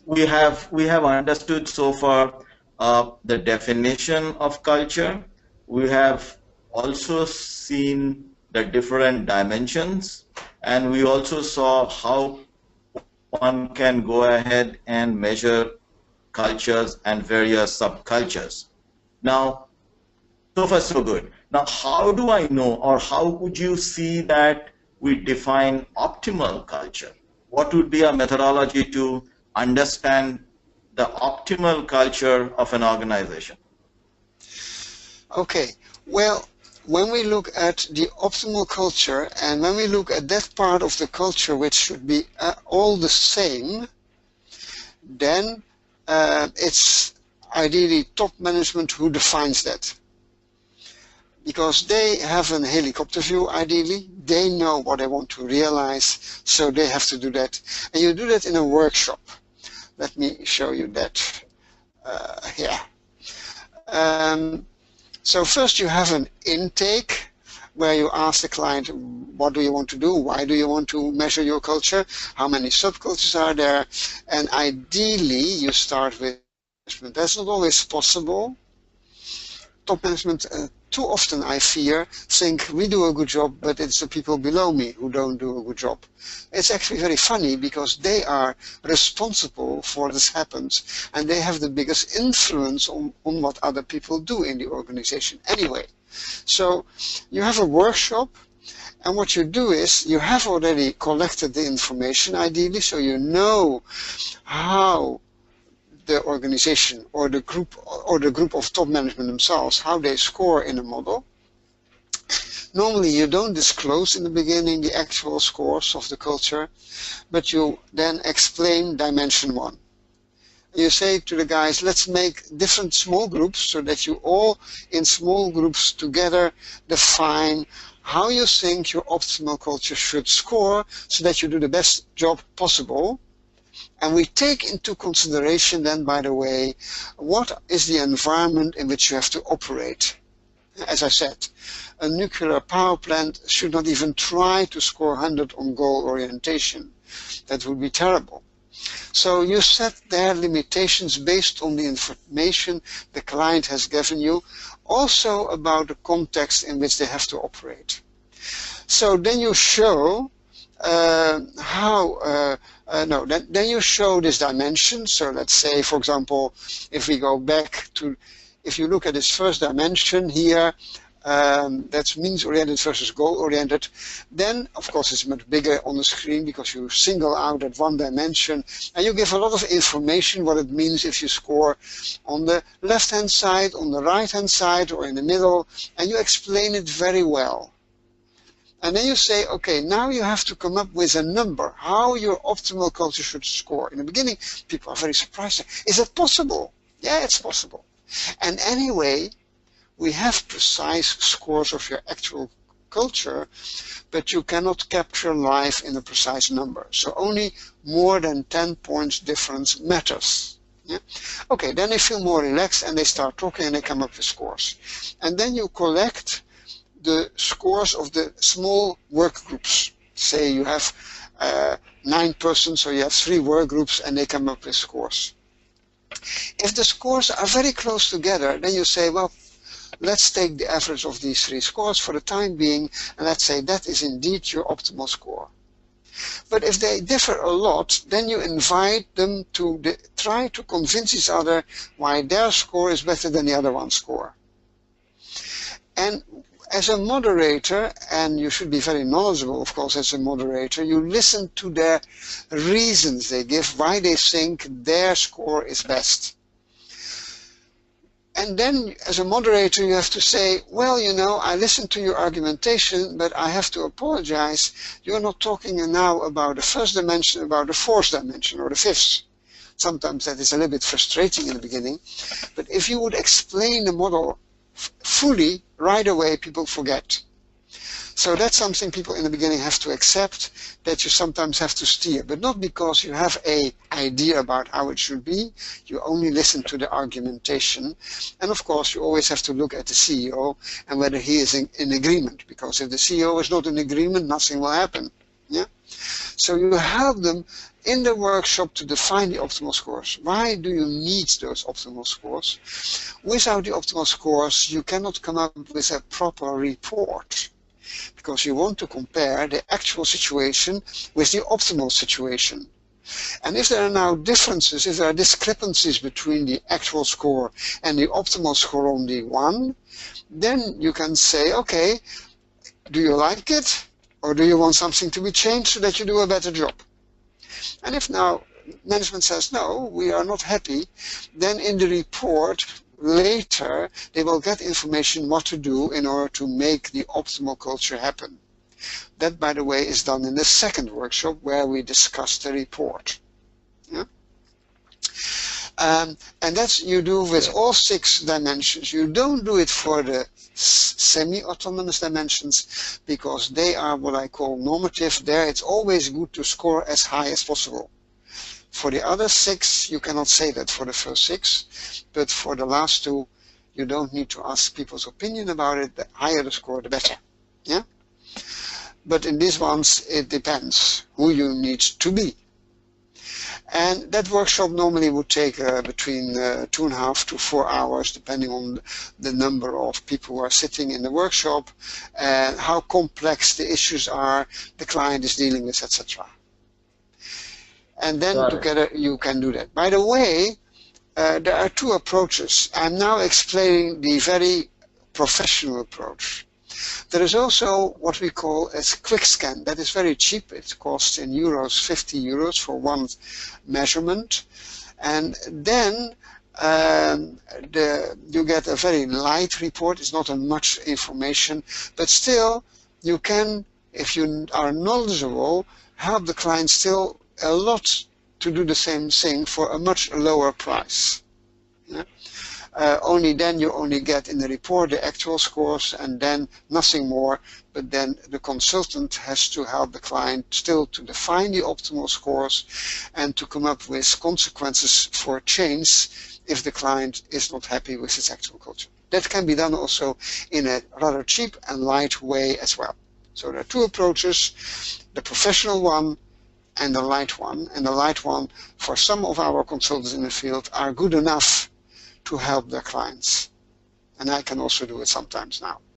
we have understood so far the definition of culture. We have also seen the different dimensions, and we also saw how one can go ahead and measure cultures and various subcultures. Now, so far so good. Now, how do I know, or how would you see that we define optimal culture? What would be a methodology to understand the optimal culture of an organization? Okay, well, when we look at the optimal culture and when we look at that part of the culture which should be all the same, then it's ideally top management who defines that. Because they have a helicopter view, ideally. They know what they want to realize, so they have to do that. And you do that in a workshop. Let me show you that here. So first you have an intake where you ask the client, what do you want to do? Why do you want to measure your culture? How many subcultures are there? And ideally you start with management. That's not always possible. Top management, too often I fear, think we do a good job, but it's the people below me who don't do a good job. It's actually very funny because they are responsible for this happens and they have the biggest influence on what other people do in the organization anyway. So you have a workshop, and what you do is you have already collected the information ideally, so you know how the organization or the group of top management themselves, how they score in a model. Normally you don't disclose in the beginning the actual scores of the culture, but you then explain dimension 1. You say to the guys, let's make different small groups so that you all in small groups together define how you think your optimal culture should score so that you do the best job possible. And we take into consideration then, by the way, what is the environment in which you have to operate. As I said, a nuclear power plant should not even try to score 100 on goal orientation. That would be terrible. So you set their limitations based on the information the client has given you, also about the context in which they have to operate. So then you show then you show this dimension. So let's say, for example, if we go back to, if you look at this first dimension here, that's means-oriented versus goal-oriented, then of course it's much bigger on the screen because you single out that one dimension and you give a lot of information what it means if you score on the left-hand side, on the right-hand side, or in the middle, and you explain it very well. And then you say, okay, now you have to come up with a number, how your optimal culture should score. In the beginning, people are very surprised. Is it possible? Yeah, it's possible. And anyway, we have precise scores of your actual culture, but you cannot capture life in a precise number. So only more than 10 points difference matters. Yeah? Okay, then they feel more relaxed and they start talking and they come up with scores. And then you collect the scores of the small work groups. Say you have 9 persons, so you have 3 work groups and they come up with scores. If the scores are very close together, then you say, well, let's take the average of these 3 scores for the time being, and let's say that is indeed your optimal score. But if they differ a lot, then you invite them to try to convince each other why their score is better than the other one's score. And as a moderator, and you should be very knowledgeable, of course, as a moderator, you listen to their reasons they give, why they think their score is best. And then, as a moderator, you have to say, well, you know, I listened to your argumentation, but I have to apologize. You're not talking now about the first dimension, about the fourth dimension, or the fifth. Sometimes that is a little bit frustrating in the beginning. But if you would explain the model fully, right away people forget. So that's something people in the beginning have to accept, that you sometimes have to steer, but not because you have an idea about how it should be. You only listen to the argumentation. And of course you always have to look at the CEO and whether he is in agreement, because if the CEO is not in agreement, nothing will happen. Yeah. So you help them in the workshop to define the optimal scores. Why do you need those optimal scores? Without the optimal scores, you cannot come up with a proper report, because you want to compare the actual situation with the optimal situation. And if there are now differences, if there are discrepancies between the actual score and the optimal score on the one, then you can say, okay, do you like it? Or do you want something to be changed so that you do a better job? And if now management says, no, we are not happy, then in the report later they will get information what to do in order to make the optimal culture happen. That, by the way, is done in the second workshop where we discuss the report. Yeah? And that's you do with all 6 dimensions. You don't do it for the semi-autonomous dimensions, because they are what I call normative. There it's always good to score as high as possible. For the other 6, you cannot say that for the first 6, but for the last 2, you don't need to ask people's opinion about it. The higher the score, the better. Yeah? But in these ones, it depends who you need to be. And that workshop normally would take between 2.5 to 4 hours, depending on the number of people who are sitting in the workshop and how complex the issues are the client is dealing with, etc. And then together you can do that. By the way, there are 2 approaches. I'm now explaining the very professional approach. There is also what we call a quick scan. That is very cheap. It costs in euros 50 euros for one measurement. And then you get a very light report. It's not much information, but still you can, if you are knowledgeable, help the client still a lot to do the same thing for a much lower price. Yeah? Only then you only get in the report the actual scores and then nothing more, but then the consultant has to help the client still to define the optimal scores and to come up with consequences for change if the client is not happy with its actual culture. That can be done also in a rather cheap and light way as well. So there are 2 approaches, the professional one and the light one. And the light one, for some of our consultants in the field, are good enough to help their clients. And I can also do it sometimes now.